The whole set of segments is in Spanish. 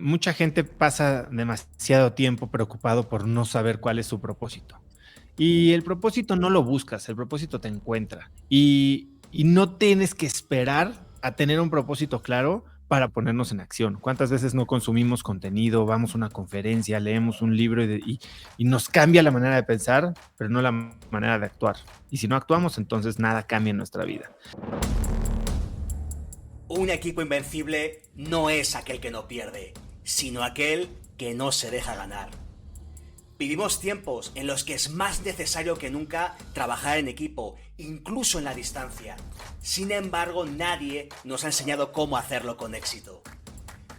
Mucha gente pasa demasiado tiempo preocupado por no saber cuál es su propósito. Y el propósito no lo buscas, el propósito te encuentra. Y no tienes que esperar a tener un propósito claro para ponernos en acción. ¿Cuántas veces no consumimos contenido, vamos a una conferencia, leemos un libro y nos cambia la manera de pensar, pero no la manera de actuar? Y si no actuamos, entonces nada cambia en nuestra vida. Un equipo invencible no es aquel que no pierde, sino aquel que no se deja ganar. Vivimos tiempos en los que es más necesario que nunca trabajar en equipo, incluso en la distancia. Sin embargo, nadie nos ha enseñado cómo hacerlo con éxito.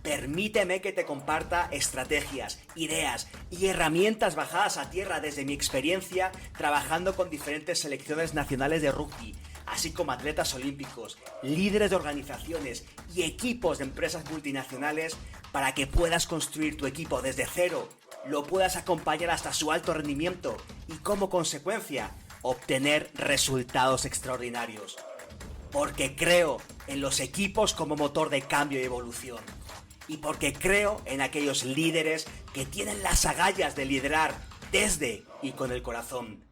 Permíteme que te comparta estrategias, ideas y herramientas bajadas a tierra desde mi experiencia trabajando con diferentes selecciones nacionales de rugby, así como atletas olímpicos, líderes de organizaciones y equipos de empresas multinacionales para que puedas construir tu equipo desde cero, lo puedas acompañar hasta su alto rendimiento y como consecuencia obtener resultados extraordinarios. Porque creo en los equipos como motor de cambio y evolución. Y porque creo en aquellos líderes que tienen las agallas de liderar desde y con el corazón.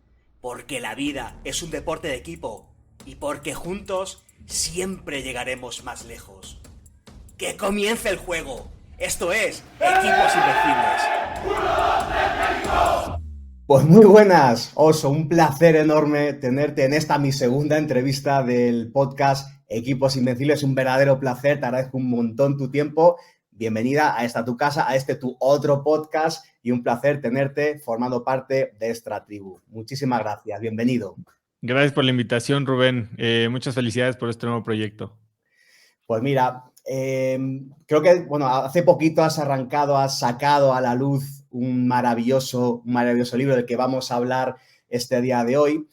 Porque la vida es un deporte de equipo y porque juntos siempre llegaremos más lejos. ¡Que comience el juego! Esto es Equipos Invencibles. Pues muy buenas, Oso, un placer enorme tenerte en esta mi segunda entrevista del podcast Equipos Invencibles, un verdadero placer, te agradezco un montón tu tiempo, bienvenida a esta tu casa, a este tu otro podcast y un placer tenerte formando parte de esta tribu. Muchísimas gracias, bienvenido. Gracias por la invitación, Rubén. Muchas felicidades por este nuevo proyecto. Pues mira, creo que, bueno, hace poquito has sacado a la luz un maravilloso libro del que vamos a hablar este día de hoy.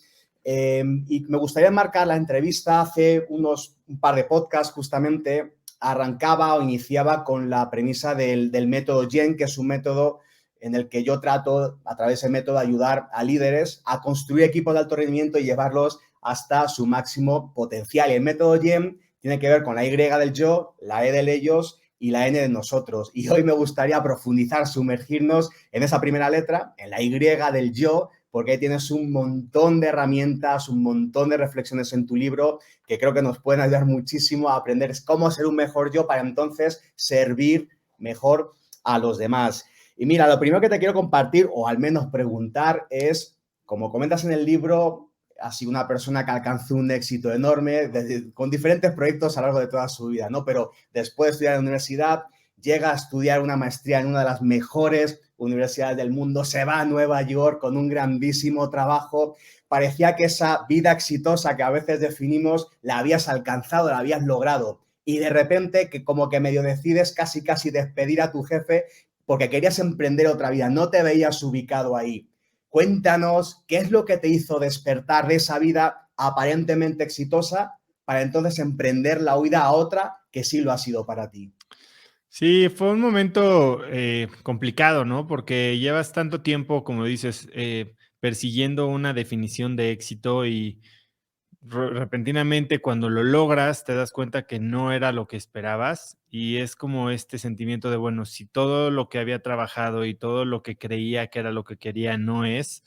Y me gustaría enmarcar la entrevista hace un par de podcasts, justamente, arrancaba o iniciaba con la premisa del método Yen, que es un método en el que yo trato, a través del método, ayudar a líderes a construir equipos de alto rendimiento y llevarlos hasta su máximo potencial. Y el método Yen tiene que ver con la Y del yo, la E del ellos y la N de nosotros. Y hoy me gustaría profundizar, sumergirnos en esa primera letra, en la Y del yo, porque ahí tienes un montón de herramientas, un montón de reflexiones en tu libro que creo que nos pueden ayudar muchísimo a aprender cómo ser un mejor yo para entonces servir mejor a los demás. Y mira, lo primero que te quiero compartir, o al menos preguntar, es, como comentas en el libro, ha sido una persona que alcanzó un éxito enorme con diferentes proyectos a lo largo de toda su vida, ¿no? Pero después de estudiar en la universidad, llega a estudiar una maestría en una de las mejores universidades del mundo, se va a Nueva York con un grandísimo trabajo. Parecía que esa vida exitosa que a veces definimos la habías alcanzado, la habías logrado. Y de repente, que como que medio decides casi despedir a tu jefe porque querías emprender otra vida, no te veías ubicado ahí. Cuéntanos qué es lo que te hizo despertar de esa vida aparentemente exitosa para entonces emprender la huida a otra que sí lo ha sido para ti. Sí, fue un momento complicado, ¿no? Porque llevas tanto tiempo, como dices, persiguiendo una definición de éxito y repentinamente cuando lo logras te das cuenta que no era lo que esperabas y es como este sentimiento de, bueno, si todo lo que había trabajado y todo lo que creía que era lo que quería no es,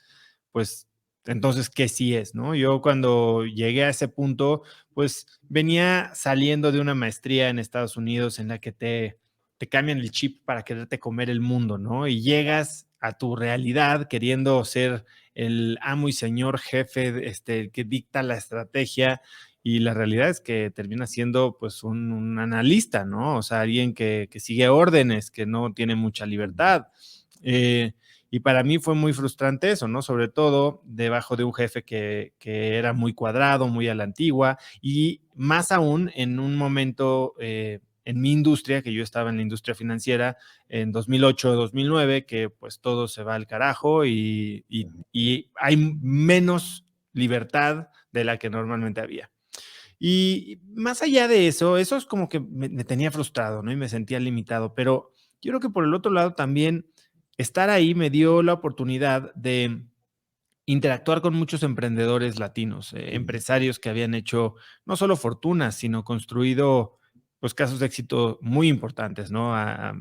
pues entonces, ¿qué sí es, no? Yo cuando llegué a ese punto, pues venía saliendo de una maestría en Estados Unidos en la que te cambian el chip para quererte comer el mundo, ¿no? Y llegas a tu realidad queriendo ser el amo y señor jefe, que dicta la estrategia, y la realidad es que termina siendo pues un analista, ¿no? O sea, alguien que sigue órdenes, que no tiene mucha libertad. Eh, y para mí fue muy frustrante eso, ¿no? Sobre todo debajo de un jefe que era muy cuadrado, muy a la antigua, y más aún en un momento en mi industria, que yo estaba en la industria financiera en 2008, 2009, que pues todo se va al carajo y hay menos libertad de la que normalmente había. Y más allá de eso, eso es como que me tenía frustrado, ¿no? Y me sentía limitado, pero yo creo que por el otro lado también estar ahí me dio la oportunidad de interactuar con muchos emprendedores latinos, empresarios que habían hecho no solo fortunas, sino construido pues casos de éxito muy importantes, ¿no?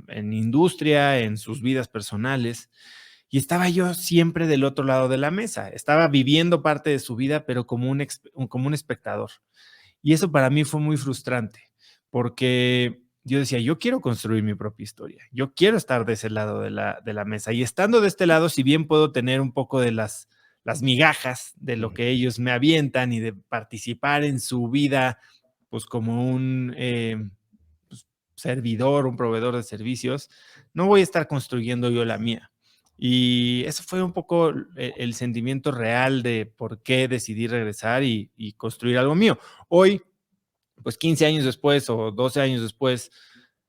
En industria, en sus vidas personales. Y estaba yo siempre del otro lado de la mesa. Estaba viviendo parte de su vida, pero como un espectador. Y eso para mí fue muy frustrante, porque yo decía, yo quiero construir mi propia historia, yo quiero estar de ese lado de la mesa. Y estando de este lado, si bien puedo tener un poco de las migajas de lo que ellos me avientan y de participar en su vida, pues como un pues, servidor, un proveedor de servicios, no voy a estar construyendo yo la mía. Y eso fue un poco el sentimiento real de por qué decidí regresar y construir algo mío. Hoy, pues 15 años después o 12 años después,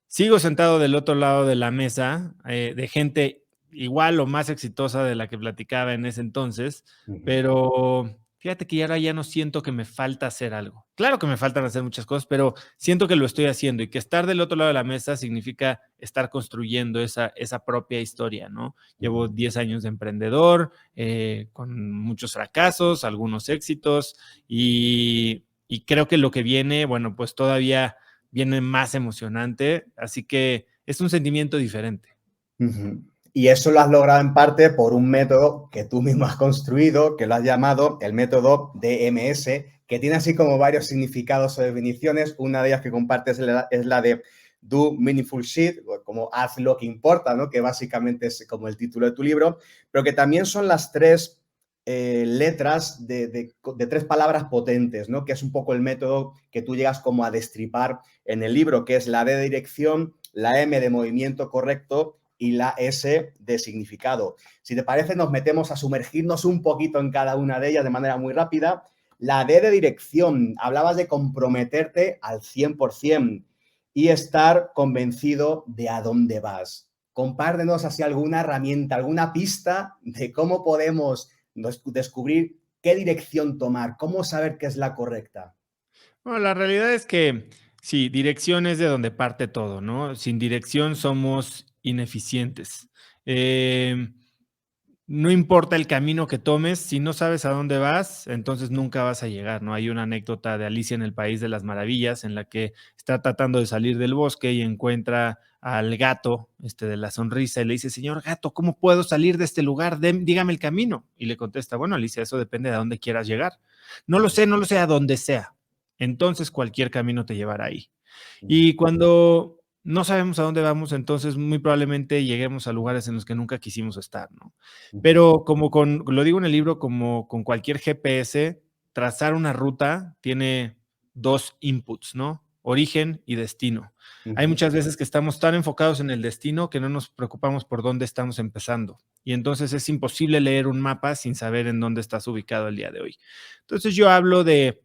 sigo sentado del otro lado de la mesa, de gente igual o más exitosa de la que platicaba en ese entonces, pero fíjate que ahora ya no siento que me falta hacer algo. Claro que me faltan hacer muchas cosas, pero siento que lo estoy haciendo y que estar del otro lado de la mesa significa estar construyendo esa propia historia, ¿no? Llevo 10 años de emprendedor, con muchos fracasos, algunos éxitos y creo que lo que viene, bueno, pues todavía viene más emocionante, así que es un sentimiento diferente. Y eso lo has logrado en parte por un método que tú mismo has construido, que lo has llamado el método DMS, que tiene así como varios significados o definiciones. Una de ellas que compartes es la de Do Meaningful Shit, como haz lo que importa, ¿no? Que básicamente es como el título de tu libro, pero que también son las tres letras de tres palabras potentes, ¿no? Que es un poco el método que tú llegas como a destripar en el libro, que es la D de dirección, la M de movimiento correcto y la S de significado. Si te parece, nos metemos a sumergirnos un poquito en cada una de ellas de manera muy rápida. La D de dirección, hablabas de comprometerte al 100% y estar convencido de a dónde vas. Compártenos así alguna herramienta, alguna pista de cómo podemos descubrir qué dirección tomar, cómo saber qué es la correcta. Bueno, la realidad es que sí, dirección es de donde parte todo, ¿no? Sin dirección somos ineficientes. No importa el camino que tomes, si no sabes a dónde vas, entonces nunca vas a llegar, ¿no? Hay una anécdota de Alicia en el País de las Maravillas en la que está tratando de salir del bosque y encuentra al gato, de la sonrisa, y le dice, señor gato, ¿cómo puedo salir de este lugar? Dígame el camino. Y le contesta, bueno, Alicia, eso depende de a dónde quieras llegar. No lo sé a dónde sea. Entonces cualquier camino te llevará ahí. Y cuando no sabemos a dónde vamos, entonces muy probablemente lleguemos a lugares en los que nunca quisimos estar, ¿no? Pero lo digo en el libro, como con cualquier GPS, trazar una ruta tiene dos inputs, ¿no? Origen y destino. Hay muchas veces que estamos tan enfocados en el destino que no nos preocupamos por dónde estamos empezando. Y entonces es imposible leer un mapa sin saber en dónde estás ubicado el día de hoy. Entonces yo hablo de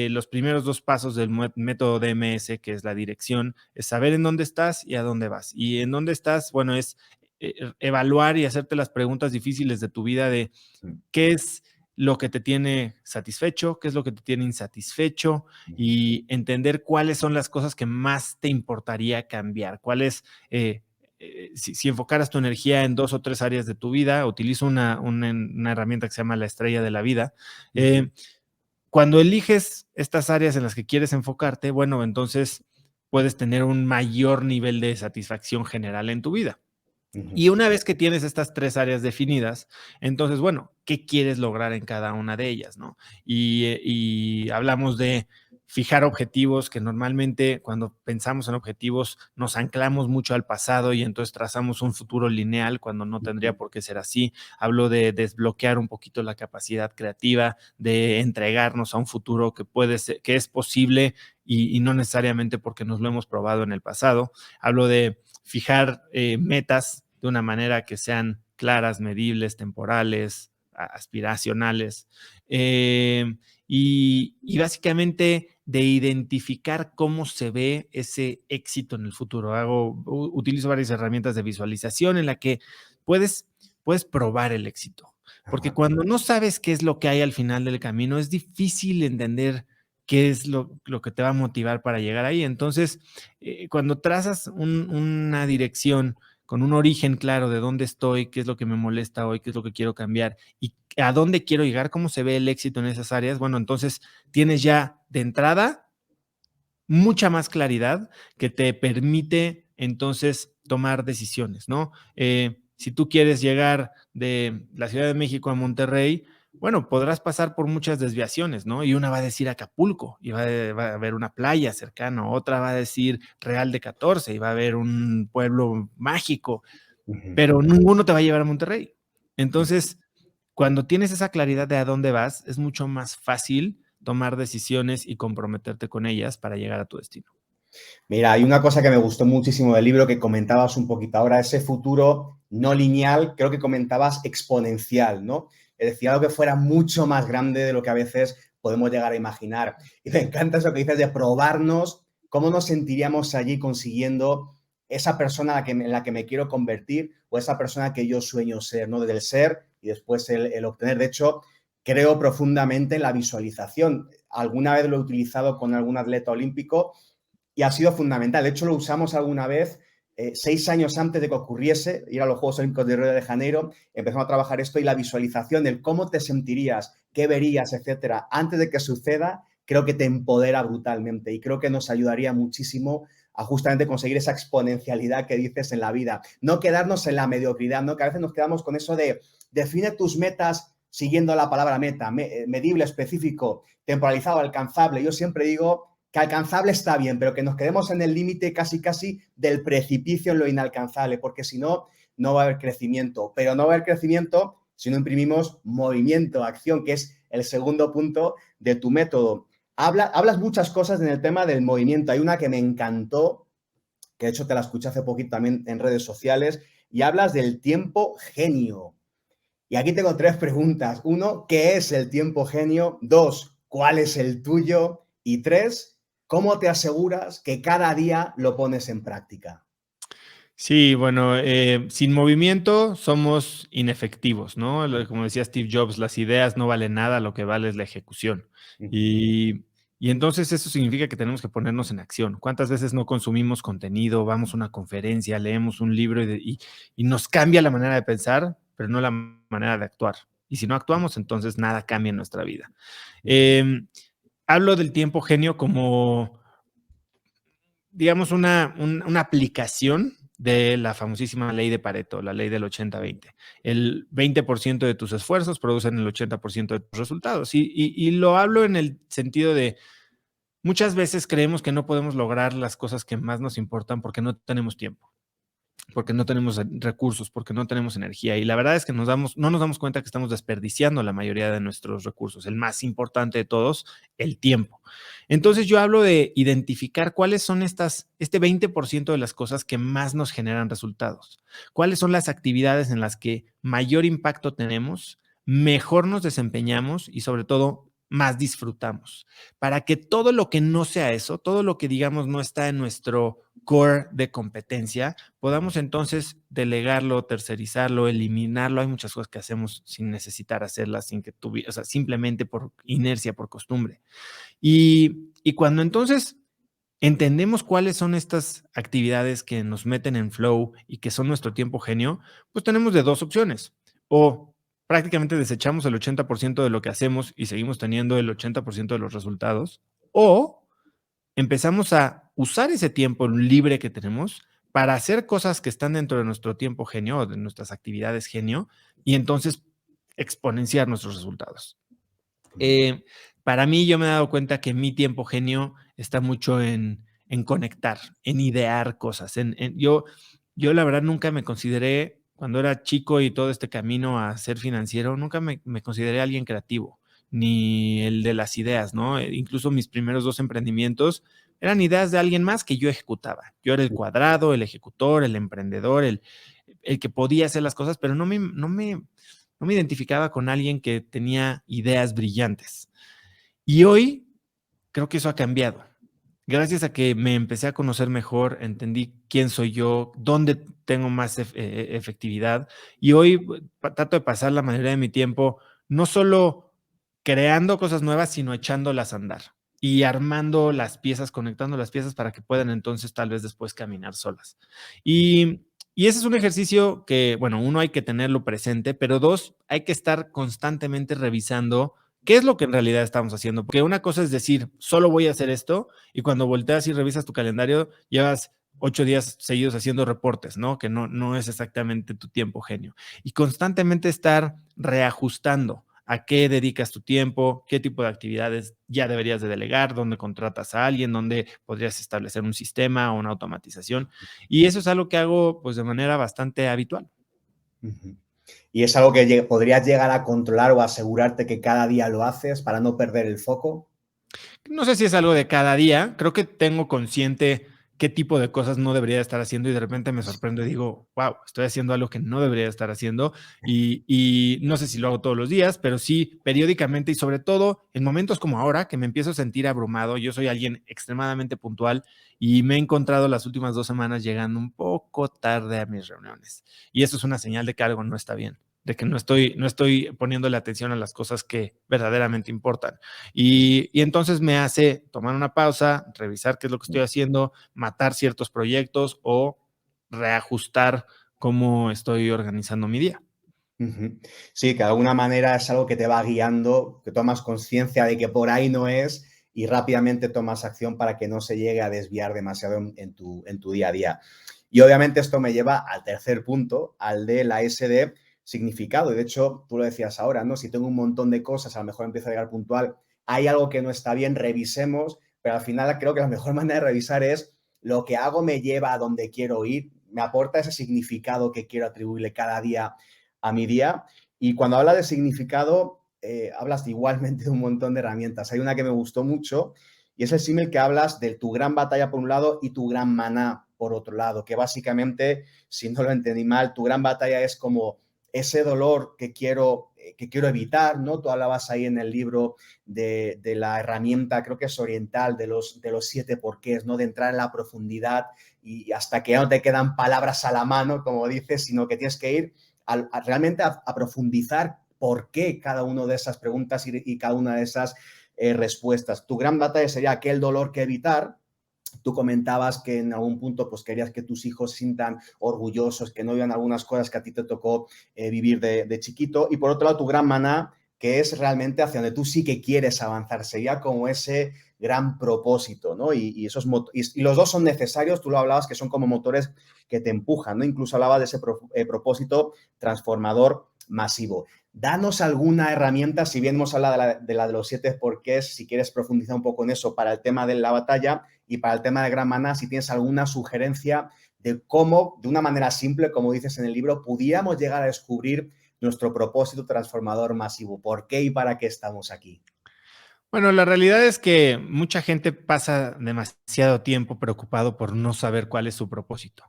los primeros dos pasos del método DMS, que es la dirección, es saber en dónde estás y a dónde vas. Y en dónde estás, bueno, es evaluar y hacerte las preguntas difíciles de tu vida de qué es lo que te tiene satisfecho, qué es lo que te tiene insatisfecho y entender cuáles son las cosas que más te importaría cambiar, cuáles, si enfocaras tu energía en 2 o 3 áreas de tu vida, utilizo una herramienta que se llama la estrella de la vida. Cuando eliges estas áreas en las que quieres enfocarte, bueno, entonces puedes tener un mayor nivel de satisfacción general en tu vida. Y una vez que tienes estas 3 áreas definidas, entonces, bueno, ¿qué quieres lograr en cada una de ellas, no? Y hablamos de fijar objetivos, que normalmente cuando pensamos en objetivos nos anclamos mucho al pasado y entonces trazamos un futuro lineal cuando no tendría por qué ser así. Hablo de desbloquear un poquito la capacidad creativa, de entregarnos a un futuro que puede ser, que es posible y no necesariamente porque nos lo hemos probado en el pasado. Hablo de fijar metas de una manera que sean claras, medibles, temporales, aspiracionales, y básicamente de identificar cómo se ve ese éxito en el futuro. Utilizo varias herramientas de visualización en la que puedes probar el éxito, porque cuando no sabes qué es lo que hay al final del camino, es difícil entender qué es lo que te va a motivar para llegar ahí. Entonces, cuando trazas una dirección con un origen claro de dónde estoy, qué es lo que me molesta hoy, qué es lo que quiero cambiar y a dónde quiero llegar, cómo se ve el éxito en esas áreas, bueno, entonces tienes ya de entrada mucha más claridad que te permite entonces tomar decisiones, ¿no? Si tú quieres llegar de la Ciudad de México a Monterrey, bueno, podrás pasar por muchas desviaciones, ¿no? Y una va a decir Acapulco, y va a haber una playa cercana, otra va a decir Real de 14, y va a haber un pueblo mágico, Ujú. pero ninguno te va a llevar a Monterrey. Entonces, cuando tienes esa claridad de a dónde vas, es mucho más fácil tomar decisiones y comprometerte con ellas para llegar a tu destino. Mira, hay una cosa que me gustó muchísimo del libro que comentabas un poquito ahora, ese futuro no lineal, creo que comentabas exponencial, ¿no? Es decir, algo que fuera mucho más grande de lo que a veces podemos llegar a imaginar. Y me encanta eso que dices de probarnos, cómo nos sentiríamos allí consiguiendo esa persona en la que me quiero convertir o esa persona que yo sueño ser, ¿no? Desde el ser y después el obtener. De hecho, creo profundamente en la visualización. Alguna vez lo he utilizado con algún atleta olímpico y ha sido fundamental. De hecho, lo usamos alguna vez 6 años antes de que ocurriese, ir a los Juegos Olímpicos de Río de Janeiro, empezamos a trabajar esto y la visualización del cómo te sentirías, qué verías, etcétera, antes de que suceda, creo que te empodera brutalmente y creo que nos ayudaría muchísimo a justamente conseguir esa exponencialidad que dices en la vida. No quedarnos en la mediocridad, ¿no? Que a veces nos quedamos con eso de define tus metas siguiendo la palabra meta, medible, específico, temporalizado, alcanzable. Yo siempre digo que alcanzable está bien, pero que nos quedemos en el límite casi del precipicio en lo inalcanzable, porque si no, no va a haber crecimiento. Pero no va a haber crecimiento si no imprimimos movimiento, acción, que es el segundo punto de tu método. Hablas muchas cosas en el tema del movimiento. Hay una que me encantó, que de hecho te la escuché hace poquito también en redes sociales, y hablas del tiempo genio. Y aquí tengo 3 preguntas. 1, ¿qué es el tiempo genio? 2, ¿cuál es el tuyo? Y 3, ¿cómo te aseguras que cada día lo pones en práctica? Sí, bueno, sin movimiento somos inefectivos, ¿no? Como decía Steve Jobs, las ideas no valen nada, lo que vale es la ejecución. Y entonces eso significa que tenemos que ponernos en acción. ¿Cuántas veces no consumimos contenido, vamos a una conferencia, leemos un libro y nos cambia la manera de pensar, pero no la manera de actuar? Y si no actuamos, entonces nada cambia en nuestra vida. Hablo del tiempo genio como digamos, una aplicación de la famosísima ley de Pareto, la ley del 80-20. El 20% de tus esfuerzos producen el 80% de tus resultados. Y lo hablo en el sentido de, muchas veces creemos que no podemos lograr las cosas que más nos importan porque no tenemos tiempo, porque no tenemos recursos, porque no tenemos energía. Y la verdad es que no nos damos cuenta que estamos desperdiciando la mayoría de nuestros recursos. El más importante de todos, el tiempo. Entonces yo hablo de identificar cuáles son este 20% de las cosas que más nos generan resultados. Cuáles son las actividades en las que mayor impacto tenemos, mejor nos desempeñamos y sobre todo más disfrutamos. Para que todo lo que no sea eso, todo lo que digamos no está en nuestro core de competencia, podamos entonces delegarlo, tercerizarlo, eliminarlo. Hay muchas cosas que hacemos sin necesitar hacerlas, sin que o sea, simplemente por inercia, por costumbre. Y cuando entonces entendemos cuáles son estas actividades que nos meten en flow y que son nuestro tiempo genio, pues tenemos de 2 opciones. O prácticamente desechamos el 80% de lo que hacemos y seguimos teniendo el 80% de los resultados, o empezamos a usar ese tiempo libre que tenemos para hacer cosas que están dentro de nuestro tiempo genio, de nuestras actividades genio, y entonces exponenciar nuestros resultados. Eh, para mí, yo me he dado cuenta que mi tiempo genio está mucho en conectar, en idear cosas. Yo la verdad nunca me consideré, cuando era chico y todo este camino a ser financiero, nunca me consideré alguien creativo, ni el de las ideas, ¿no? Incluso mis primeros 2 emprendimientos eran ideas de alguien más que yo ejecutaba. Yo era el cuadrado, el ejecutor, el emprendedor, el que podía hacer las cosas, pero no me identificaba con alguien que tenía ideas brillantes. Y hoy creo que eso ha cambiado. Gracias a que me empecé a conocer mejor, entendí quién soy yo, dónde tengo más efectividad. Y hoy trato de pasar la mayoría de mi tiempo no solo creando cosas nuevas, sino echándolas a andar y armando las piezas, conectando las piezas para que puedan entonces tal vez después caminar solas. Y ese es un ejercicio que, bueno, uno hay que tenerlo presente, pero 2, hay que estar constantemente revisando ¿Qué es lo que en realidad estamos haciendo? Porque una cosa es decir, solo voy a hacer esto, y cuando volteas y revisas tu calendario, llevas 8 días seguidos haciendo reportes, ¿no? Que no es exactamente tu tiempo genio. Y constantemente estar reajustando a qué dedicas tu tiempo, qué tipo de actividades ya deberías de delegar, dónde contratas a alguien, dónde podrías establecer un sistema o una automatización. Y eso es algo que hago pues de manera bastante habitual. Ujú. ¿Y es algo que podrías llegar a controlar o asegurarte que cada día lo haces para no perder el foco? No sé si es algo de cada día, creo que tengo consciente qué tipo de cosas no debería estar haciendo y de repente me sorprendo y digo, wow, estoy haciendo algo que no debería estar haciendo y no sé si lo hago todos los días, pero sí periódicamente y sobre todo en momentos como ahora que me empiezo a sentir abrumado. Yo soy alguien extremadamente puntual y me he encontrado las últimas 2 semanas llegando un poco tarde a mis reuniones y eso es una señal de que algo no está bien, de que no estoy poniéndole atención a las cosas que verdaderamente importan. Y entonces me hace tomar una pausa, revisar qué es lo que estoy haciendo, matar ciertos proyectos o reajustar cómo estoy organizando mi día. Ujú. Sí, que de alguna manera es algo que te va guiando, que tomas conciencia de que por ahí no es y rápidamente tomas acción para que no se llegue a desviar demasiado en tu día a día. Y obviamente esto me lleva al tercer punto, al de la S de significado. Y de hecho, tú lo decías ahora, ¿no? Si tengo un montón de cosas, a lo mejor empiezo a llegar puntual, hay algo que no está bien, revisemos, pero al final creo que la mejor manera de revisar es lo que hago me lleva a donde quiero ir, me aporta ese significado que quiero atribuirle cada día a mi día. Y cuando habla de significado, hablas igualmente de un montón de herramientas. Hay una que me gustó mucho y es el símil que hablas de tu gran batalla por un lado y tu gran maná por otro lado, que básicamente, si no lo entendí mal, tu gran batalla es como ese dolor que quiero evitar, ¿no? Tú hablabas ahí en el libro de la herramienta, creo que es oriental, de los 7 porqués, ¿no? De entrar en la profundidad y hasta que ya no te quedan palabras a la mano, como dices, sino que tienes que ir realmente a profundizar por qué cada una de esas preguntas y cada una de esas respuestas. Tu gran batalla sería aquel dolor que evitar. Tú comentabas que en algún punto pues querías que tus hijos se sientan orgullosos, que no vean algunas cosas que a ti te tocó vivir de chiquito. Y por otro lado, tu gran maná, que es realmente hacia donde tú sí que quieres avanzar. Sería como ese gran propósito, ¿no? Y los dos son necesarios, tú lo hablabas, que son como motores que te empujan, ¿no? Incluso hablaba de ese propósito transformador masivo. Danos alguna herramienta, si bien hemos hablado de los 7 porqués, si quieres profundizar un poco en eso para el tema de la batalla y para el tema de Gran Maná, si tienes alguna sugerencia de cómo, de una manera simple, como dices en el libro, pudiéramos llegar a descubrir nuestro propósito transformador masivo. ¿Por qué y para qué estamos aquí? Bueno, la realidad es que mucha gente pasa demasiado tiempo preocupado por no saber cuál es su propósito.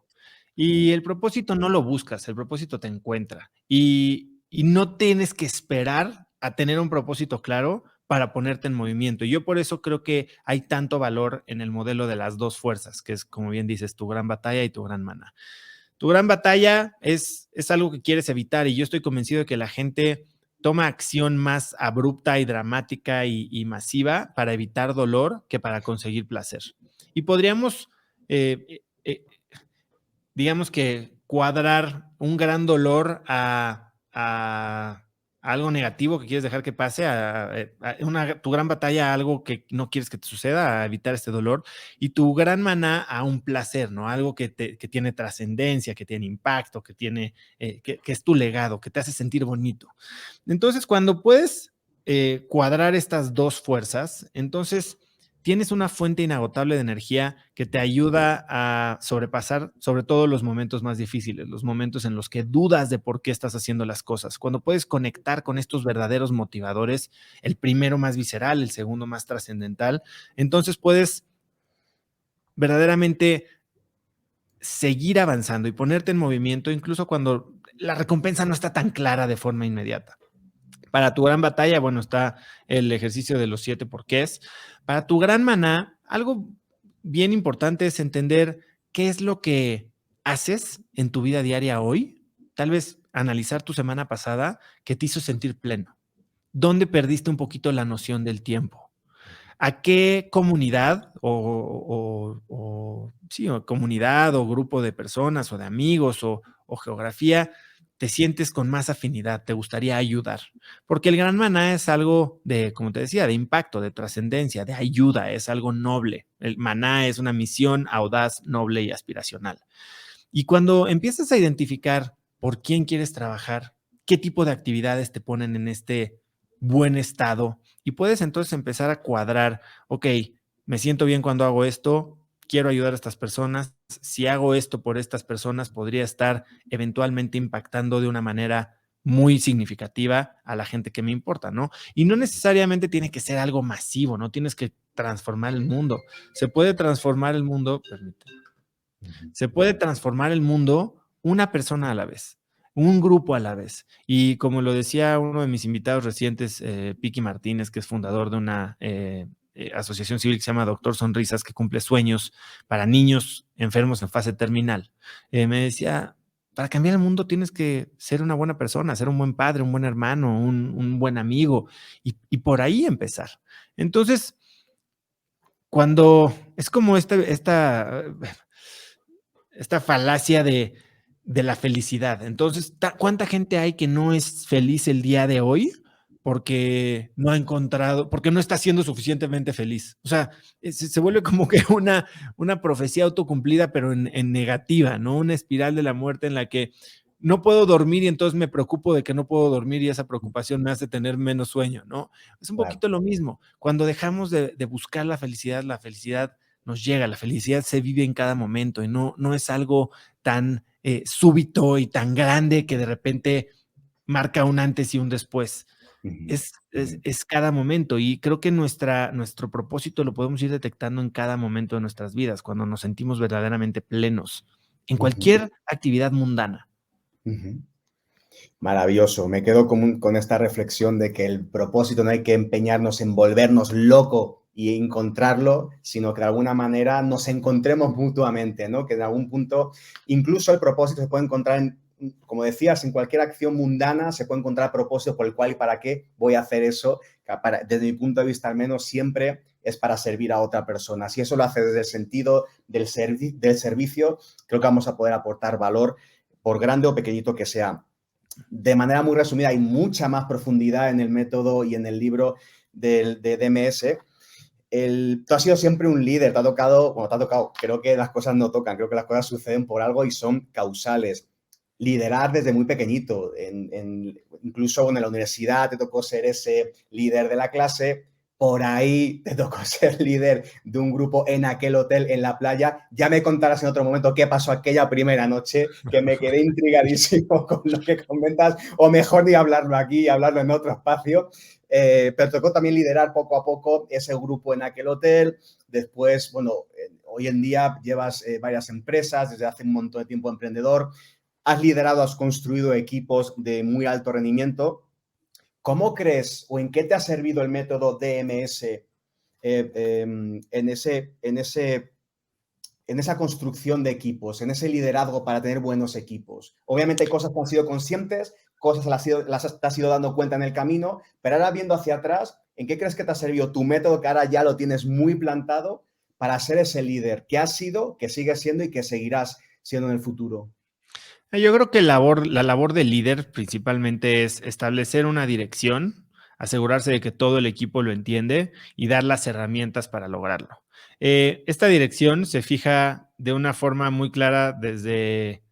Y el propósito no lo buscas, el propósito te encuentra. Y no tienes que esperar a tener un propósito claro para ponerte en movimiento. Y yo por eso creo que hay tanto valor en el modelo de las dos fuerzas, que es, como bien dices, tu gran batalla y tu gran mana. Tu gran batalla es algo que quieres evitar y yo estoy convencido de que la gente toma acción más abrupta y dramática y masiva para evitar dolor que para conseguir placer. Y podríamos, eh, eh, digamos que cuadrar un gran dolor a algo negativo que quieres dejar que pase, tu gran batalla a algo que no quieres que te suceda, a evitar este dolor, y tu gran maná a un placer, ¿no? Algo que tiene trascendencia, que tiene impacto, que es tu legado, que te hace sentir bonito. Entonces, cuando puedes cuadrar estas dos fuerzas, entonces tienes una fuente inagotable de energía que te ayuda a sobrepasar sobre todo los momentos más difíciles, los momentos en los que dudas de por qué estás haciendo las cosas. Cuando puedes conectar con estos verdaderos motivadores, el primero más visceral, el segundo más trascendental, entonces puedes verdaderamente seguir avanzando y ponerte en movimiento incluso cuando la recompensa no está tan clara de forma inmediata. Para tu gran batalla, bueno, está el ejercicio de los 7 porqués. Para tu gran maná, algo bien importante es entender qué es lo que haces en tu vida diaria hoy. Tal vez analizar tu semana pasada que te hizo sentir pleno. ¿Dónde perdiste un poquito la noción del tiempo? ¿A qué comunidad sí, o comunidad o grupo de personas o de amigos o geografía te sientes con más afinidad, te gustaría ayudar. Porque el Gran Maná es algo de, como te decía, de impacto, de trascendencia, de ayuda, es algo noble. El Maná es una misión audaz, noble y aspiracional. Y cuando empiezas a identificar por quién quieres trabajar, qué tipo de actividades te ponen en este buen estado, y puedes entonces empezar a cuadrar, ok, me siento bien cuando hago esto, quiero ayudar a estas personas, si hago esto por estas personas, podría estar eventualmente impactando de una manera muy significativa a la gente que me importa, ¿no? Y no necesariamente tiene que ser algo masivo, no tienes que transformar el mundo. Se puede transformar el mundo, permíteme, se puede transformar el mundo una persona a la vez, un grupo a la vez. Y como lo decía uno de mis invitados recientes, Piqui Martínez, que es fundador de una asociación civil que se llama Doctor Sonrisas, que cumple sueños para niños enfermos en fase terminal, me decía, para cambiar el mundo tienes que ser una buena persona, ser un buen padre, un buen hermano, un buen amigo, y por ahí empezar. Entonces, cuando es como esta falacia de la felicidad. Entonces, ¿cuánta gente hay que no es feliz el día de hoy porque no ha encontrado, porque no está siendo suficientemente feliz? O sea, se vuelve como que una profecía autocumplida, pero en negativa, ¿no? Una espiral de la muerte en la que no puedo dormir y entonces me preocupo de que no puedo dormir y esa preocupación me hace tener menos sueño, ¿no? Es un Claro. poquito lo mismo. Cuando dejamos de buscar la felicidad nos llega, la felicidad se vive en cada momento y no es algo tan súbito y tan grande que de repente marca un antes y un después. Es cada momento, y creo que nuestro propósito lo podemos ir detectando en cada momento de nuestras vidas, cuando nos sentimos verdaderamente plenos en cualquier actividad mundana. Maravilloso. Me quedo con esta reflexión de que el propósito no hay que empeñarnos en volvernos loco y encontrarlo, sino que de alguna manera nos encontremos mutuamente, ¿no? Que en algún punto incluso el propósito se puede encontrar como decías, en cualquier acción mundana se puede encontrar propósito por el cual y para qué voy a hacer eso. Desde mi punto de vista, al menos, siempre es para servir a otra persona. Si eso lo hace desde el sentido del servicio, creo que vamos a poder aportar valor, por grande o pequeñito que sea. De manera muy resumida, hay mucha más profundidad en el método y en el libro de DMS. Tú has sido siempre un líder, te ha tocado, creo que las cosas no tocan, creo que las cosas suceden por algo y son causales. Liderar desde muy pequeñito, incluso en la universidad te tocó ser ese líder de la clase, por ahí te tocó ser líder de un grupo en aquel hotel en la playa. Ya me contarás en otro momento qué pasó aquella primera noche, que me quedé intrigadísimo con lo que comentas, o mejor ni hablarlo aquí, hablarlo en otro espacio. Pero tocó también liderar poco a poco ese grupo en aquel hotel. Después, bueno, hoy en día llevas varias empresas, desde hace un montón de tiempo emprendedor. Has liderado, has construido equipos de muy alto rendimiento. ¿Cómo crees o en qué te ha servido el método DMS en esa construcción de equipos, en ese liderazgo para tener buenos equipos? Obviamente hay cosas que han sido conscientes, cosas te has ido dando cuenta en el camino, pero ahora viendo hacia atrás, ¿en qué crees que te ha servido tu método que ahora ya lo tienes muy plantado para ser ese líder que has sido, que sigues siendo y que seguirás siendo en el futuro? Yo creo que la labor del líder principalmente es establecer una dirección, asegurarse de que todo el equipo lo entiende y dar las herramientas para lograrlo. Esta dirección se fija de una forma muy clara desde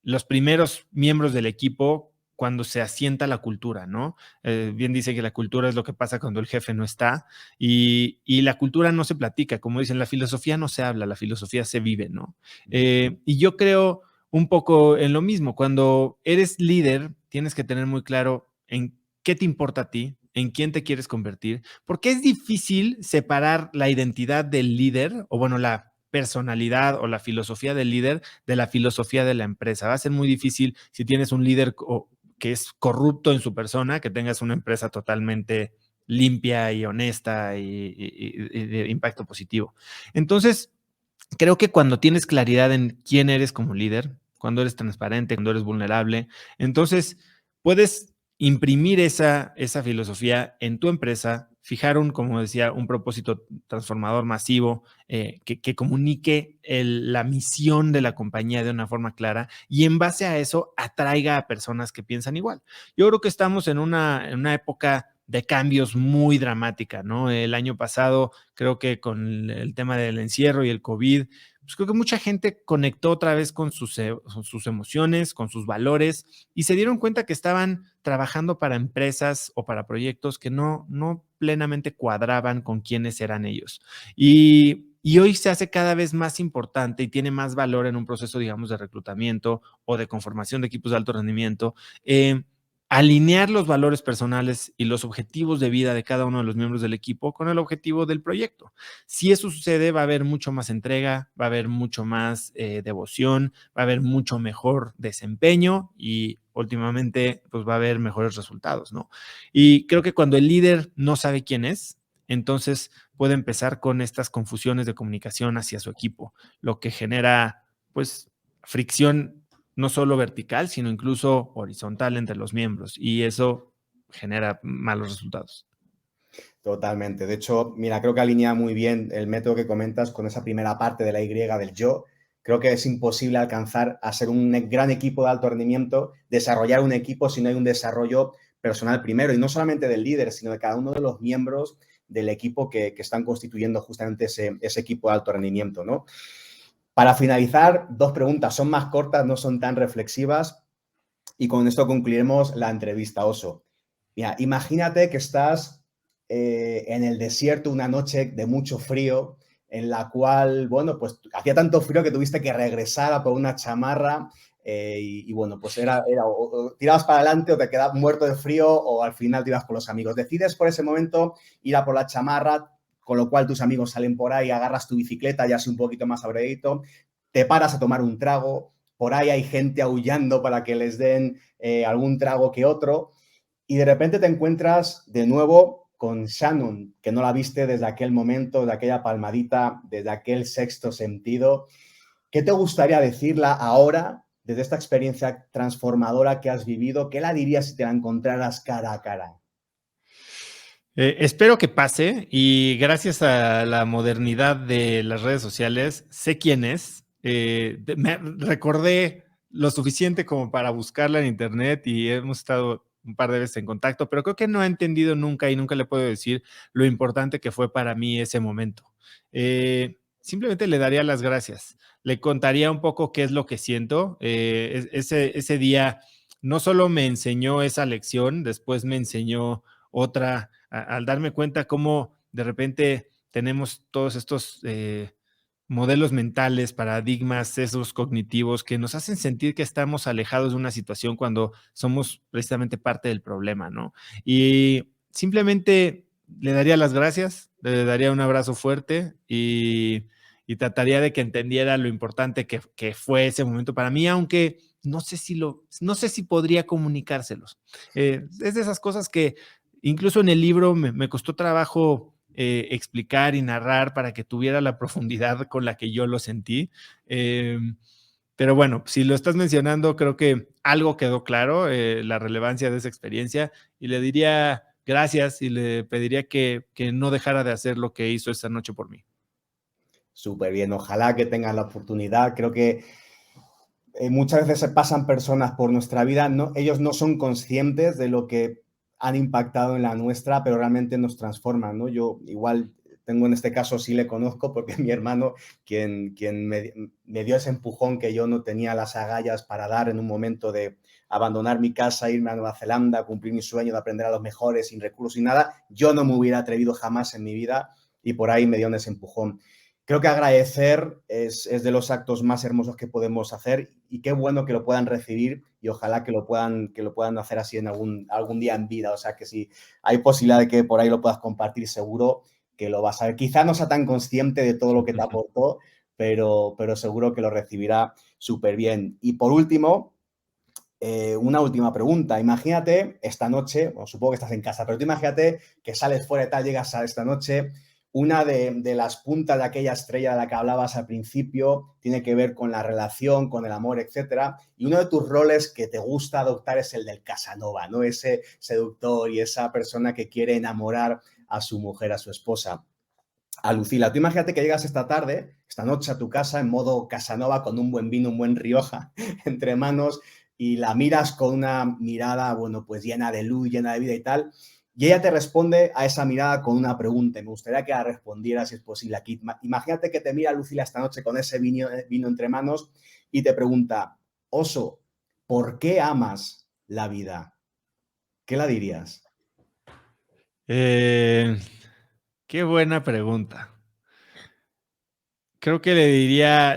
los primeros miembros del equipo cuando se asienta la cultura, ¿no? Bien dice que la cultura es lo que pasa cuando el jefe no está, y la cultura no se platica, como dicen, la filosofía no se habla, la filosofía se vive, ¿no? Y yo creo un poco en lo mismo. Cuando eres líder, tienes que tener muy claro en qué te importa a ti, en quién te quieres convertir, porque es difícil separar la identidad del líder, o bueno, la personalidad o la filosofía del líder de la filosofía de la empresa. Va a ser muy difícil si tienes un líder que es corrupto en su persona, que tengas una empresa totalmente limpia y honesta y de impacto positivo. Entonces, creo que cuando tienes claridad en quién eres como líder, cuando eres transparente, cuando eres vulnerable, entonces puedes imprimir esa filosofía en tu empresa, fijar como decía, un propósito transformador masivo que comunique la misión de la compañía de una forma clara y en base a eso atraiga a personas que piensan igual. Yo creo que estamos en una época de cambios muy dramática, ¿no? El año pasado, creo que con el tema del encierro y el COVID, pues creo que mucha gente conectó otra vez con sus emociones, con sus valores y se dieron cuenta que estaban trabajando para empresas o para proyectos que no plenamente cuadraban con quiénes eran ellos. Y hoy se hace cada vez más importante y tiene más valor en un proceso, digamos, de reclutamiento o de conformación de equipos de alto rendimiento, alinear los valores personales y los objetivos de vida de cada uno de los miembros del equipo con el objetivo del proyecto. Si eso sucede, va a haber mucho más entrega, va a haber mucho más devoción, va a haber mucho mejor desempeño y últimamente pues va a haber mejores resultados, ¿no? Y creo que cuando el líder no sabe quién es, entonces puede empezar con estas confusiones de comunicación hacia su equipo, lo que genera pues fricción no solo vertical, sino incluso horizontal entre los miembros y eso genera malos resultados. Totalmente. De hecho, mira, creo que alinea muy bien el método que comentas con esa primera parte de la Y del yo. Creo que es imposible alcanzar a ser un gran equipo de alto rendimiento, desarrollar un equipo si no hay un desarrollo personal primero, y no solamente del líder, sino de cada uno de los miembros del equipo que están constituyendo justamente ese equipo de alto rendimiento, ¿no? Para finalizar, 2 preguntas. Son más cortas, no son tan reflexivas, y con esto concluiremos la entrevista, Oso. Mira, imagínate que estás en el desierto una noche de mucho frío, en la cual, bueno, pues hacía tanto frío que tuviste que regresar a por una chamarra y bueno, pues era o tirabas para adelante o te quedabas muerto de frío o al final te ibas con los amigos. Decides por ese momento ir a por la chamarra, con lo cual tus amigos salen por ahí, agarras tu bicicleta ya así un poquito más abrigadito, te paras a tomar un trago, por ahí hay gente aullando para que les den algún trago que otro y de repente te encuentras de nuevo con Shannon, que no la viste desde aquel momento, de aquella palmadita, desde aquel sexto sentido. ¿Qué te gustaría decirla ahora, desde esta experiencia transformadora que has vivido? ¿Qué la dirías si te la encontraras cara a cara? Espero que pase y gracias a la modernidad de las redes sociales, sé quién es. Me recordé lo suficiente como para buscarla en internet y hemos estado un par de veces en contacto, pero creo que no ha entendido nunca y nunca le puedo decir lo importante que fue para mí ese momento. Simplemente le daría las gracias, le contaría un poco qué es lo que siento. Ese día no solo me enseñó esa lección, después me enseñó otra al darme cuenta cómo de repente tenemos todos estos modelos mentales, paradigmas, sesgos cognitivos que nos hacen sentir que estamos alejados de una situación cuando somos precisamente parte del problema, ¿no? Y simplemente le daría las gracias, le daría un abrazo fuerte y trataría de que entendiera lo importante que fue ese momento para mí, aunque no sé si podría comunicárselos. Es de esas cosas que incluso en el libro me costó trabajo explicar y narrar para que tuviera la profundidad con la que yo lo sentí. Pero bueno, si lo estás mencionando, creo que algo quedó claro, la relevancia de esa experiencia, y le diría gracias y le pediría que no dejara de hacer lo que hizo esa noche por mí. Súper bien, ojalá que tengas la oportunidad. Creo que muchas veces se pasan personas por nuestra vida, no, ellos no son conscientes de lo que han impactado en la nuestra, pero realmente nos transforman, ¿no? Yo igual tengo en este caso, sí le conozco, porque mi hermano, quien me dio ese empujón que yo no tenía las agallas para dar en un momento de abandonar mi casa, irme a Nueva Zelanda, cumplir mi sueño de aprender a los mejores, sin recursos y nada, yo no me hubiera atrevido jamás en mi vida y por ahí me dio ese empujón. Creo que agradecer es de los actos más hermosos que podemos hacer y qué bueno que lo puedan recibir y ojalá que lo puedan hacer así en algún día en vida. O sea, que si hay posibilidad de que por ahí lo puedas compartir, seguro que lo vas a ver. Quizá no sea tan consciente de todo lo que te aportó, pero seguro que lo recibirá súper bien. Y por último, una última pregunta. Imagínate esta noche, bueno, supongo que estás en casa, pero tú imagínate que sales fuera y tal, llegas a esta noche. Una de las puntas de aquella estrella de la que hablabas al principio tiene que ver con la relación, con el amor, etcétera. Y uno de tus roles que te gusta adoptar es el del Casanova, ¿no? Ese seductor y esa persona que quiere enamorar a su mujer, a su esposa, a Lucila. Tú imagínate que llegas esta noche a tu casa en modo Casanova con un buen vino, un buen Rioja entre manos y la miras con una mirada, bueno, pues llena de luz, llena de vida y tal. Y ella te responde a esa mirada con una pregunta. Me gustaría que la respondieras si es posible aquí. Imagínate que te mira Lucila esta noche con ese vino entre manos y te pregunta, Oso, ¿por qué amas la vida? ¿Qué la dirías? Qué buena pregunta. Creo que le diría,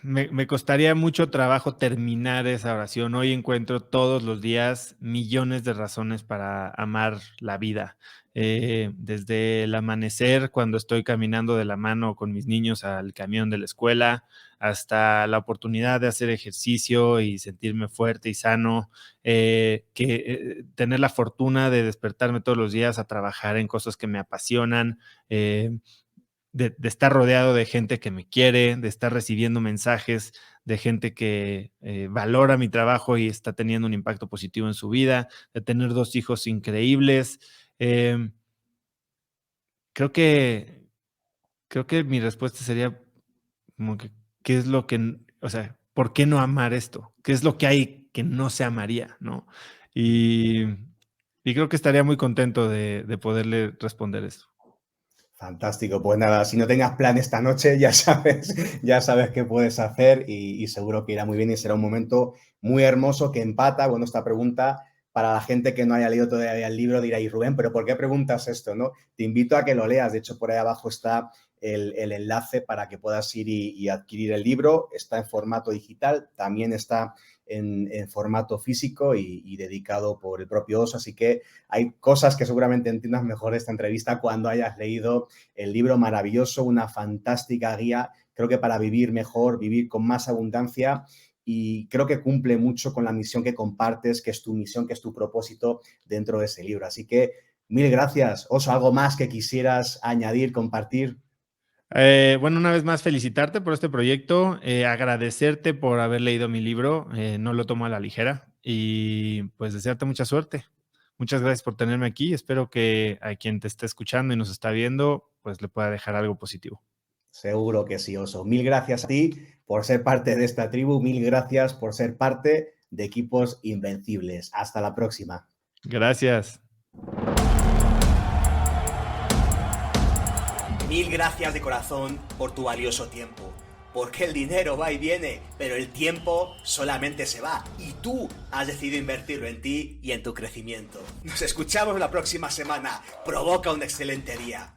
me costaría mucho trabajo terminar esa oración. Hoy encuentro todos los días millones de razones para amar la vida. Desde el amanecer, cuando estoy caminando de la mano con mis niños al camión de la escuela, hasta la oportunidad de hacer ejercicio y sentirme fuerte y sano, tener la fortuna de despertarme todos los días a trabajar en cosas que me apasionan, de estar rodeado de gente que me quiere, de estar recibiendo mensajes de gente que valora mi trabajo y está teniendo un impacto positivo en su vida, de tener 2 hijos increíbles. Em, creo que creo que mi respuesta sería como que, ¿qué es lo que, o sea, por qué no amar esto? ¿Qué es lo que hay que no se amaría, no? Y y creo que estaría muy contento de poderle responder eso. Fantástico, pues nada, si no tengas plan esta noche, ya sabes qué puedes hacer y seguro que irá muy bien y será un momento muy hermoso que empata. Bueno, esta pregunta para la gente que no haya leído todavía el libro dirá, y Rubén, ¿pero por qué preguntas esto? ¿No? Te invito a que lo leas, de hecho por ahí abajo está el enlace para que puedas ir y adquirir el libro, está en formato digital, también está en formato físico y dedicado por el propio Oso, así que hay cosas que seguramente entiendas mejor de esta entrevista cuando hayas leído el libro maravilloso, una fantástica guía, creo que para vivir mejor, vivir con más abundancia y creo que cumple mucho con la misión que compartes, que es tu misión, que es tu propósito dentro de ese libro. Así que mil gracias. Oso, ¿algo más que quisieras añadir, compartir? Bueno, una vez más felicitarte por este proyecto, agradecerte por haber leído mi libro, no lo tomo a la ligera y pues desearte mucha suerte. Muchas gracias por tenerme aquí, espero que a quien te esté escuchando y nos está viendo, pues le pueda dejar algo positivo. Seguro que sí, Oso. Mil gracias a ti por ser parte de esta tribu, mil gracias por ser parte de Equipos Invencibles. Hasta la próxima. Gracias. Mil gracias de corazón por tu valioso tiempo. Porque el dinero va y viene, pero el tiempo solamente se va. Y tú has decidido invertirlo en ti y en tu crecimiento. Nos escuchamos la próxima semana. Provoca un excelente día.